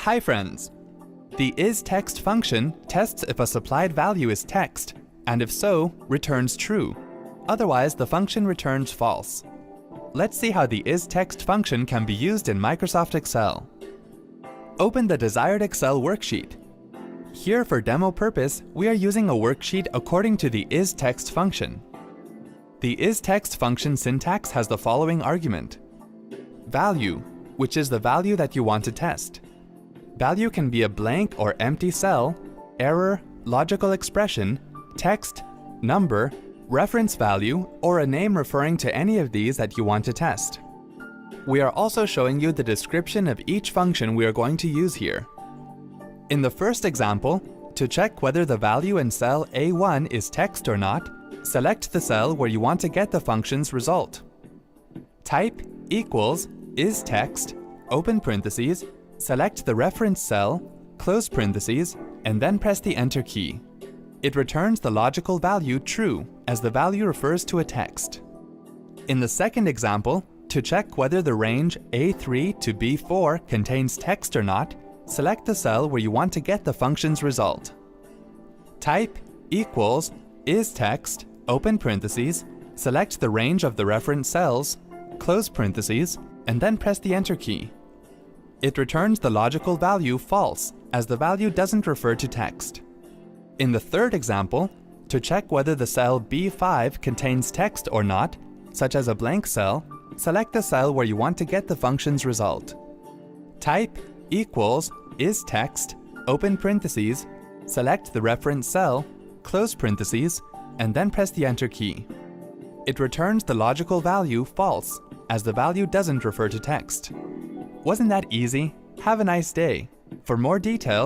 Hi friends! The ISTEXT function tests if a supplied value is text, and if so, returns true. Otherwise, the function returns false. Let's see how the ISTEXT function can be used in Microsoft Excel. Open the desired Excel worksheet. Here, for demo purpose, we are using a worksheet according to the ISTEXT function. The ISTEXT function syntax has the following argument: value, which is the value that you want to test. Value can be a blank or empty cell, error, logical expression, text, number, reference value, or a name referring to any of these that you want to test. We are also showing you the description of each function we are going to use here. In the first example, to check whether the value in cell A1 is text or not, select the cell where you want to get the function's result. Type equals ISTEXT, open parentheses, select the reference cell, close parentheses, and then press the Enter key. It returns the logical value true, as the value refers to a text. In the second example, to check whether the range A3 to B4 contains text or not, select the cell where you want to get the function's result. Type equals ISTEXT, open parentheses, select the range of the reference cells, close parentheses, and then press the Enter key. It returns the logical value false, as the value doesn't refer to text. In the third example, to check whether the cell B5 contains text or not, such as a blank cell, select the cell where you want to get the function's result. Type equals ISTEXT, open parentheses, select the reference cell, close parentheses, and then press the Enter key. It returns the logical value false, as the value doesn't refer to text. Wasn't that easy? Have a nice day. For more details,